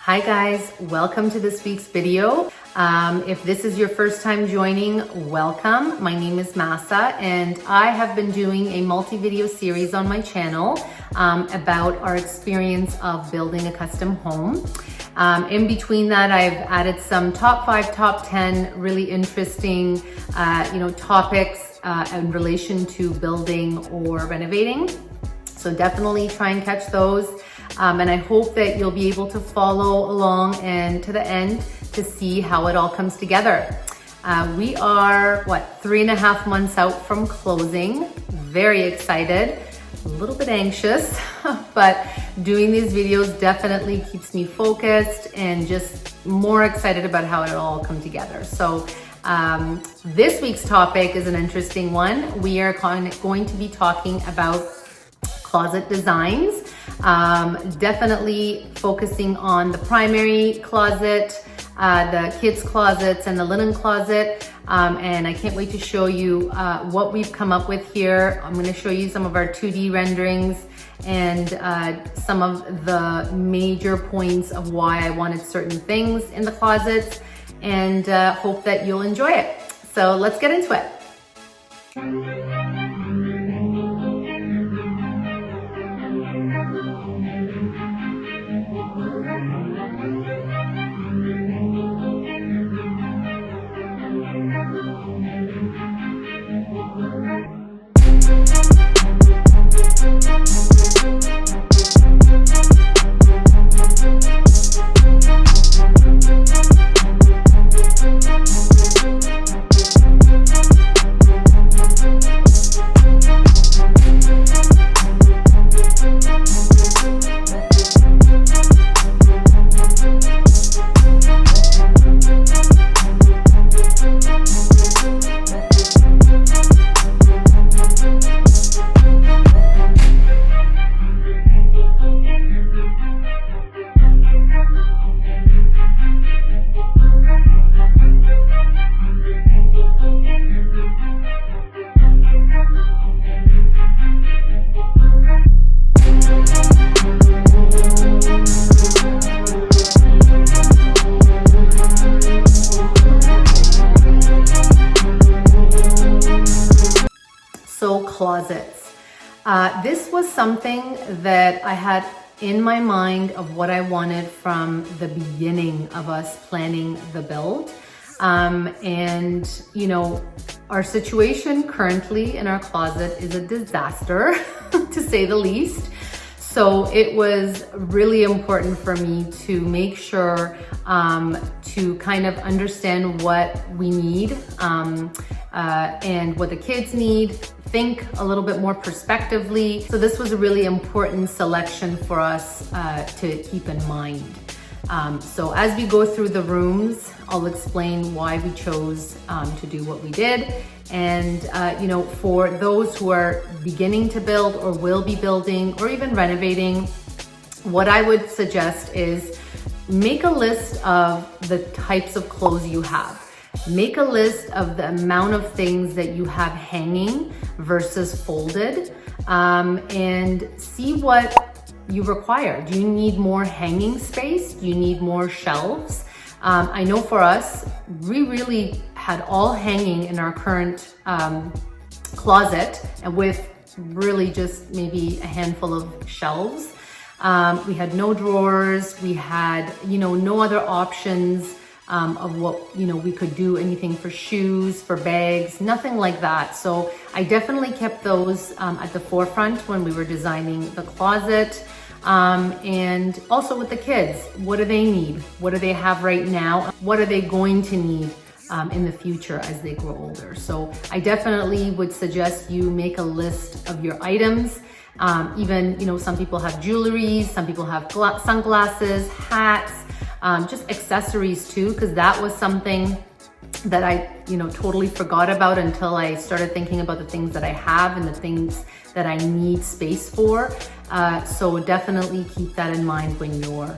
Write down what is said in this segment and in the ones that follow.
Hi guys, welcome to this week's video. If this is your first time joining, welcome. My name is Masa and I have been doing a multi-video series on my channel about our experience of building a custom home. In between that, I've added some top 5, top 10 really interesting topics in relation to building or renovating. So definitely try and catch those. And I hope that you'll be able to follow along and to the end to see how it all comes together. We are, 3.5 months out from closing. Very excited, a little bit anxious, but doing these videos definitely keeps me focused and just more excited about how it all come together. So this week's topic is an interesting one. We are going to be talking about closet designs. Definitely focusing on the primary closet, the kids' closets, and the linen closet. And I can't wait to show you what we've come up with here. I'm going to show you some of our 2D renderings and some of the major points of why I wanted certain things in the closets, and hope that you'll enjoy it. So let's get into it. So closets. This was something that I had in my mind of what I wanted from the beginning of us planning the build. And you know, our situation currently in our closet is a disaster, to say the least. So it was really important for me to make sure to kind of understand what we need and what the kids need, think a little bit more prospectively. So this was a really important selection for us to keep in mind. So as we go through the rooms, I'll explain why we chose to do what we did. And for those who are beginning to build or will be building or even renovating, what I would suggest is make a list of the types of clothes you have. Make a list of the amount of things that you have hanging versus folded, and see what you require. Do you need more hanging space? Do you need more shelves? I know for us, we really had all hanging in our current closet, and with really just maybe a handful of shelves. We had no drawers. We had, no other options of what, we could do, anything for shoes, for bags, nothing like that. So I definitely kept those at the forefront when we were designing the closet. And also with the kids, what do they need? What do they have right now? What are they going to need in the future as they grow older? So I definitely would suggest you make a list of your items. Even, some people have jewelry, some people have sunglasses, hats, just accessories too, because that was something that I, totally forgot about until I started thinking about the things that I have and the things that I need space for. So definitely keep that in mind when you're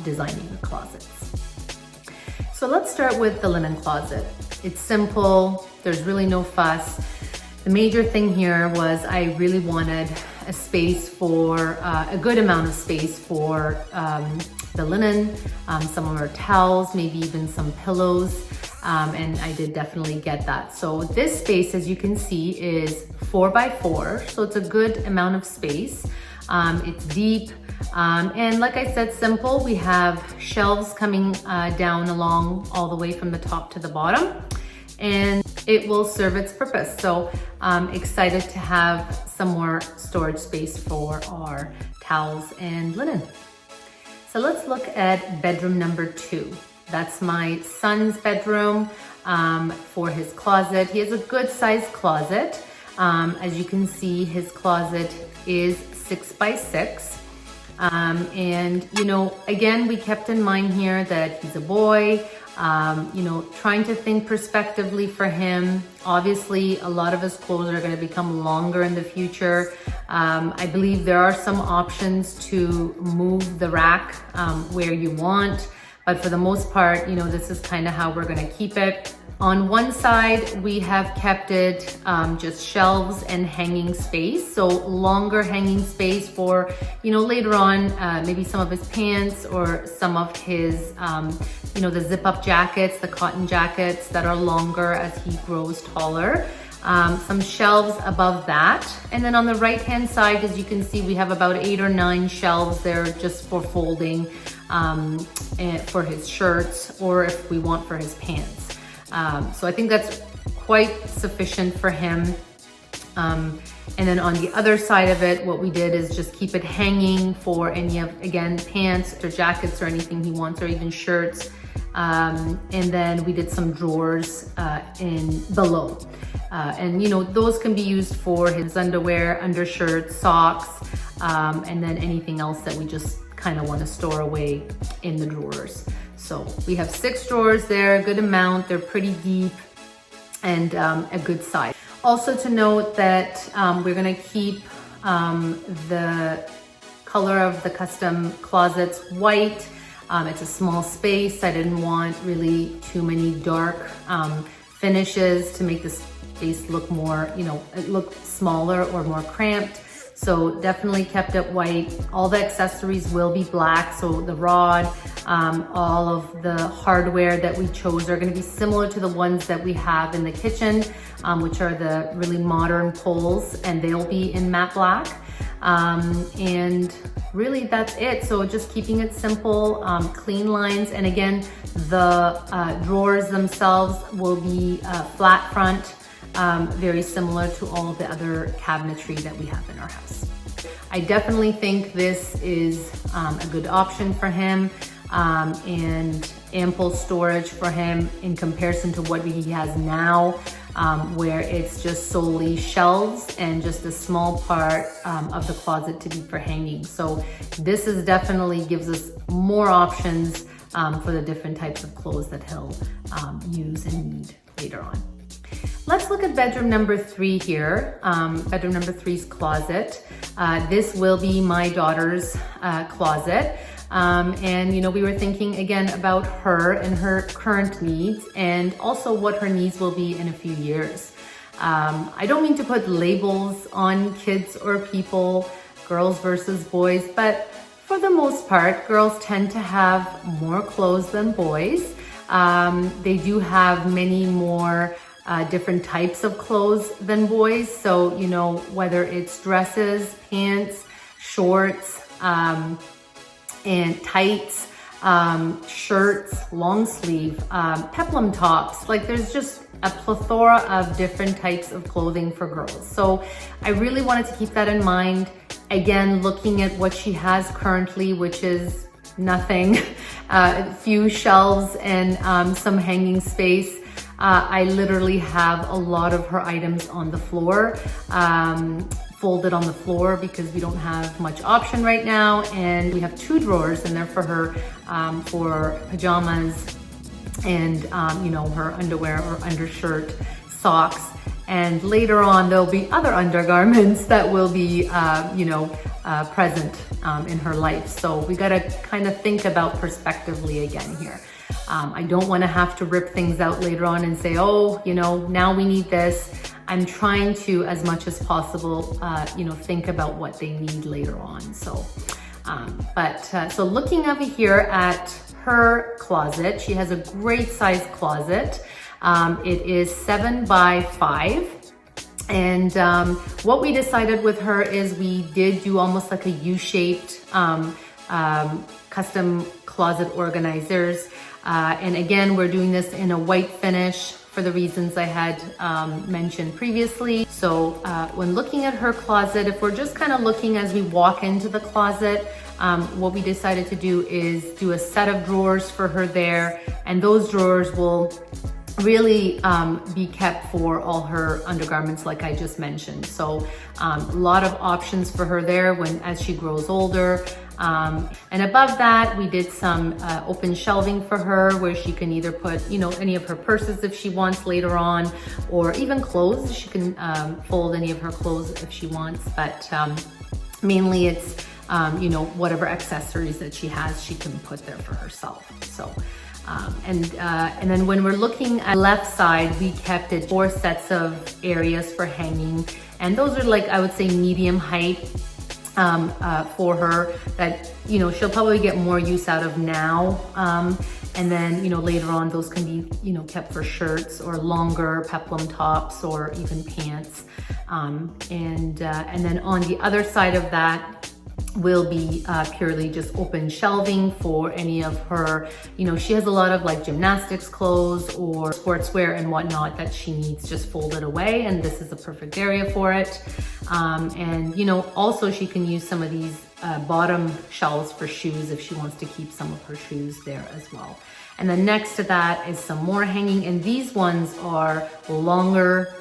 designing the closets. So let's start with the linen closet. It's simple, there's really no fuss. The major thing here was I really wanted a space for, a good amount of space for the linen, some of her towels, maybe even some pillows. And I did definitely get that. So this space, as you can see, is 4 by 4. So it's a good amount of space. It's deep. And like I said, simple. We have shelves coming down along all the way from the top to the bottom, and it will serve its purpose. So I'm excited to have some more storage space for our towels and linen. So let's look at bedroom number 2. That's my son's bedroom for his closet. He has a good sized closet. As you can see, his closet is 6 by 6. And, you know, again, we kept in mind here that he's a boy, you know, trying to think prospectively for him. Obviously, a lot of his clothes are going to become longer in the future. I believe there are some options to move the rack where you want, but for the most part, you know, this is kind of how we're going to keep it. On one side, we have kept it just shelves and hanging space. So longer hanging space for, you know, later on, maybe some of his pants or some of his, you know, the zip up jackets, the cotton jackets that are longer as he grows taller. Some shelves above that. And then on the right-hand side, as you can see, we have about 8 or 9 shelves there just for folding and for his shirts, or if we want for his pants. So I think that's quite sufficient for him. And then on the other side of it, what we did is just keep it hanging for any of, again, pants or jackets or anything he wants, or even shirts. And then we did some drawers in below. And you know, those can be used for his underwear, undershirts, socks, and then anything else that we just kind of want to store away in the drawers. So we have 6 drawers there, a good amount. They're pretty deep and a good size. Also to note that we're gonna keep the color of the custom closets white. It's a small space. I didn't want really too many dark finishes to make the space look more, you know, it look smaller or more cramped. So definitely kept it white. All the accessories will be black. So the rod, all of the hardware that we chose are gonna be similar to the ones that we have in the kitchen, which are the really modern poles, and they'll be in matte black. And really that's it. So just keeping it simple, clean lines. And again, the drawers themselves will be flat front. Very similar to all the other cabinetry that we have in our house. I definitely think this is a good option for him and ample storage for him in comparison to what he has now, where it's just solely shelves and just a small part of the closet to be for hanging. So this is definitely gives us more options for the different types of clothes that he'll use and need later on. Let's look at bedroom number 3 here. Bedroom number 3's closet. This will be my daughter's closet. And you know, we were thinking again about her and her current needs, and also what her needs will be in a few years. I don't mean to put labels on kids or people, girls versus boys, but for the most part, girls tend to have more clothes than boys. They do have many more different types of clothes than boys. So, you know, whether it's dresses, pants, shorts, and tights, shirts, long sleeve, peplum tops, like there's just a plethora of different types of clothing for girls. So I really wanted to keep that in mind. Again, looking at what she has currently, which is nothing, a few shelves and some hanging space. I literally have a lot of her items on the floor, folded on the floor, because we don't have much option right now. And we have 2 drawers in there for her for pajamas and, you know, her underwear or undershirt, socks. And later on, there'll be other undergarments that will be, you know, present in her life. So we got to kind of think about perspectively again here. I don't want to have to rip things out later on and say, oh, you know, now we need this. I'm trying to, as much as possible, you know, think about what they need later on. So, so looking over here at her closet, she has a great size closet. It is 7 by 5. And what we decided with her is we did do almost like a U-shaped custom closet organizers. And again, we're doing this in a white finish for the reasons I had mentioned previously. So when looking at her closet, if we're just kind of looking as we walk into the closet, what we decided to do is do a set of drawers for her there. And those drawers will really be kept for all her undergarments like I just mentioned. So a lot of options for her there as she grows older. And above that, we did some open shelving for her where she can either put, you know, any of her purses if she wants later on, or even clothes. She can fold any of her clothes if she wants, but mainly it's, you know, whatever accessories that she has, she can put there for herself. So, and then when we're looking at the left side, we kept it 4 sets of areas for hanging. And those are like, I would say, medium height for her that, you know, she'll probably get more use out of now. And then, you know, later on, those can be, you know, kept for shirts or longer peplum tops or even pants. And then on the other side of that will be purely just open shelving for any of her, you know, she has a lot of like gymnastics clothes or sportswear and whatnot that she needs just folded away, and this is a perfect area for it. And you know, also she can use some of these bottom shelves for shoes if she wants to keep some of her shoes there as well. And then next to that is some more hanging, and these ones are longer,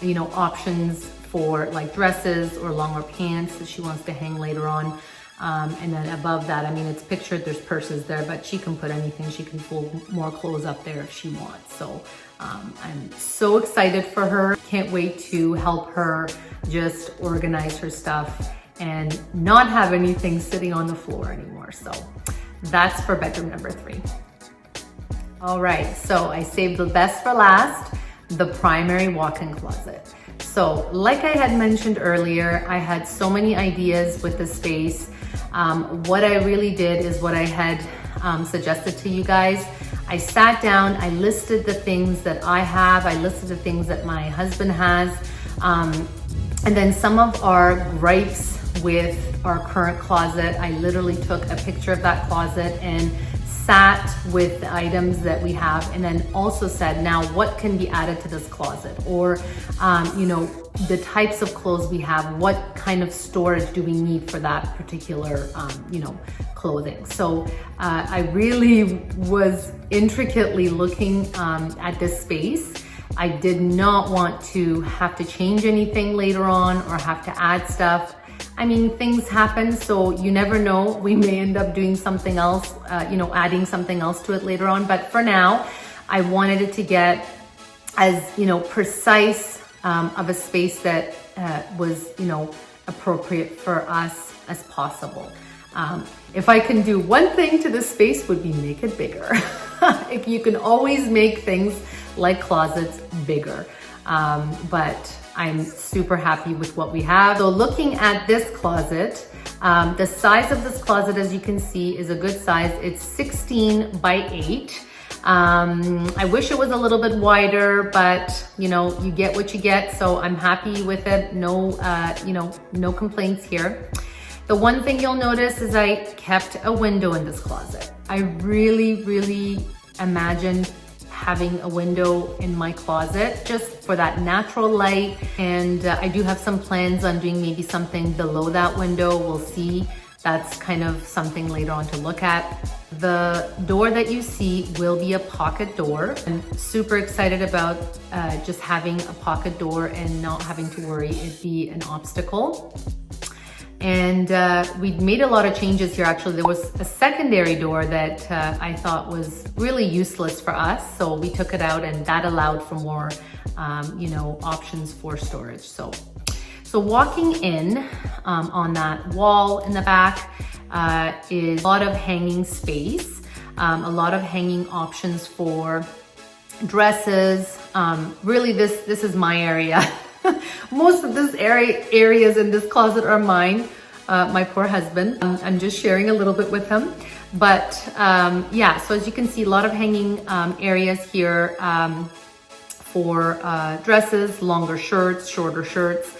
you know, options for like dresses or longer pants that she wants to hang later on. And then above that, I mean, it's pictured, there's purses there, but she can put anything. She can fold more clothes up there if she wants. So I'm so excited for her. Can't wait to help her just organize her stuff and not have anything sitting on the floor anymore. So that's for bedroom number 3. All right, so I saved the best for last, the primary walk-in closet. So like I had mentioned earlier, I had so many ideas with the space. What I really did is what I had suggested to you guys. I sat down, I listed the things that I have, I listed the things that my husband has, and then some of our gripes with our current closet. I literally took a picture of that closet and sat with the items that we have, and then also said, now what can be added to this closet? Or, you know, the types of clothes we have, what kind of storage do we need for that particular, you know, clothing? So I really was intricately looking at this space. I did not want to have to change anything later on or have to add stuff. I mean, things happen, so you never know. We may end up doing something else, you know, adding something else to it later on. But for now, I wanted it to get as, you know, precise of a space that was, you know, appropriate for us as possible. If I can do one thing to this space, would be make it bigger. If you can always make things like closets bigger. But I'm super happy with what we have. So looking at this closet, the size of this closet, as you can see, is a good size. It's 16 by 8. I wish it was a little bit wider, but you know, you get what you get. So I'm happy with it. No, you know, no complaints here. The one thing you'll notice is I kept a window in this closet. I really, really imagined having a window in my closet just for that natural light. And I do have some plans on doing maybe something below that window. We'll see. That's kind of something later on to look at. The door that you see will be a pocket door. I'm super excited about just having a pocket door and not having to worry it be an obstacle. And we made a lot of changes here. Actually, there was a secondary door that I thought was really useless for us. So we took it out, and that allowed for more, you know, options for storage. So walking in on that wall in the back is a lot of hanging space, a lot of hanging options for dresses. Really, this is my area. Most of this areas in this closet are mine. My poor husband. I'm just sharing a little bit with him. But yeah, so as you can see, a lot of hanging areas here for dresses, longer shirts, shorter shirts.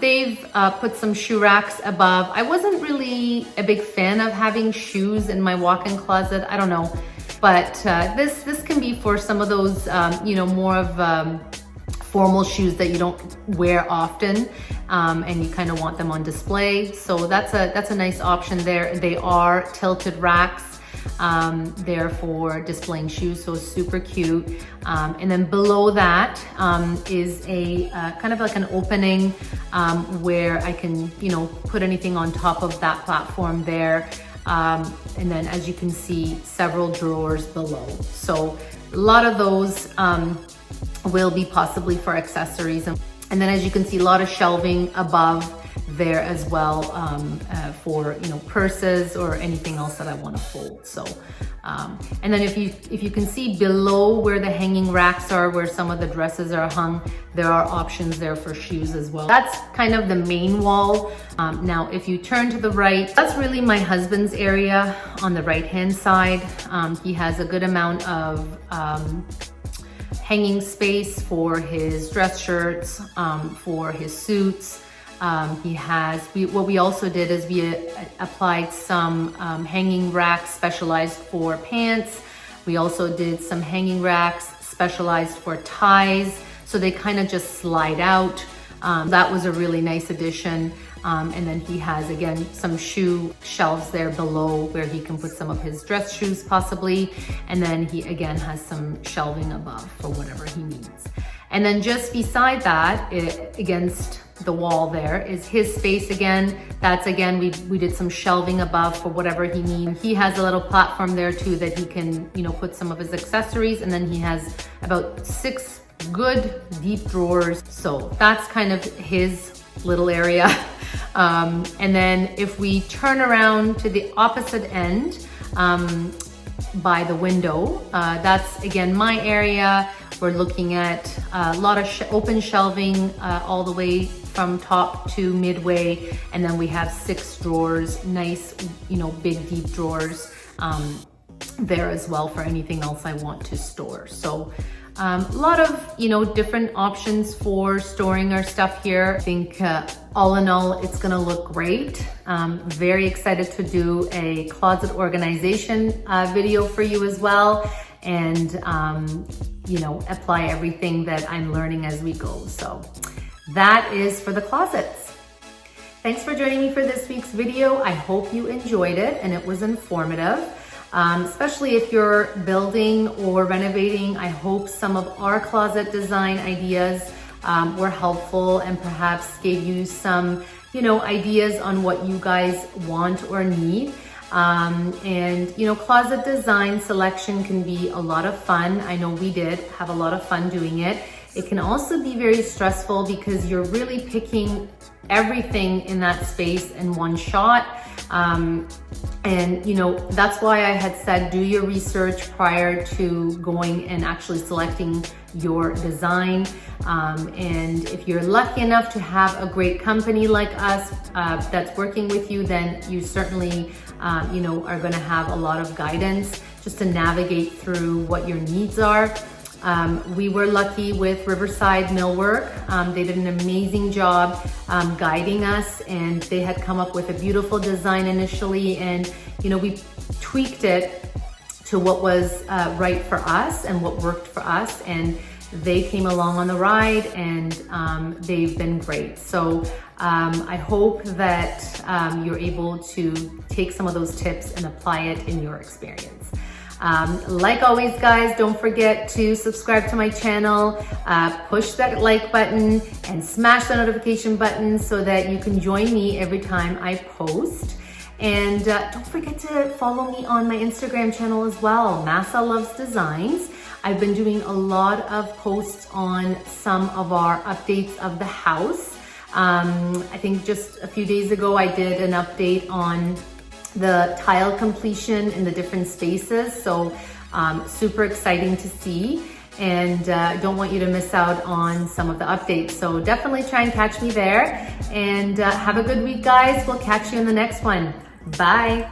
They've put some shoe racks above. I wasn't really a big fan of having shoes in my walk-in closet. I don't know, but this can be for some of those, you know, more of formal shoes that you don't wear often, and you kind of want them on display. So that's a nice option there. They are tilted racks. They're for displaying shoes, so super cute. And then below that is a kind of like an opening where I can, you know, put anything on top of that platform there. And then as you can see, several drawers below. So a lot of those will be possibly for accessories. And then as you can see, a lot of shelving above there as well for, you know, purses or anything else that I want to fold. So and then if you can see below where the hanging racks are, where some of the dresses are hung, there are options there for shoes as well. That's kind of the main wall. Now if you turn to the right, that's really my husband's area on the right hand side. He has a good amount of hanging space for his dress shirts, for his suits. What we also did is we applied some hanging racks specialized for pants. We also did some hanging racks specialized for ties, so they kind of just slide out. That was a really nice addition. And then he has, again, some shoe shelves there below where he can put some of his dress shoes possibly. And then he, again, has some shelving above for whatever he needs. And then just beside that, against the wall there, is his space again. That's, again, we did some shelving above for whatever he needs. He has a little platform there too that he can, you know, put some of his accessories. And then he has about 6 good deep drawers. So that's kind of his little area. And then if we turn around to the opposite end, by the window, that's again my area. We're looking at a lot of open shelving all the way from top to midway, and then we have 6 drawers, nice, you know, big deep drawers there as well for anything else I want to store. So a lot of, you know, different options for storing our stuff here. I think all in all, it's gonna look great. Very excited to do a closet organization video for you as well, and you know, apply everything that I'm learning as we go. So that is for the closets. Thanks for joining me for this week's video. I hope you enjoyed it and it was informative. Especially if you're building or renovating. I hope some of our closet design ideas were helpful and perhaps gave you some, you know, ideas on what you guys want or need. And you know, closet design selection can be a lot of fun. I know we did have a lot of fun doing it. It can also be very stressful because you're really picking everything in that space in one shot. And you know, that's why I had said do your research prior to going and actually selecting your design. And if you're lucky enough to have a great company like us that's working with you, then you certainly you know, are going to have a lot of guidance just to navigate through what your needs are. We were lucky with Riverside Millwork. They did an amazing job guiding us, and they had come up with a beautiful design initially, and you know, we tweaked it to what was right for us and what worked for us, and they came along on the ride, and they've been great. So I hope that you're able to take some of those tips and apply it in your experience. Like always, guys, don't forget to subscribe to my channel, push that like button and smash the notification button so that you can join me every time I post. And don't forget to follow me on my Instagram channel as well, Massa Loves Designs. I've been doing a lot of posts on some of our updates of the house. I think just a few days ago, I did an update on the tile completion in the different spaces. So super exciting to see. and don't want you to miss out on some of the updates. So definitely try and catch me there, and have a good week, guys. We'll catch you in the next one. Bye.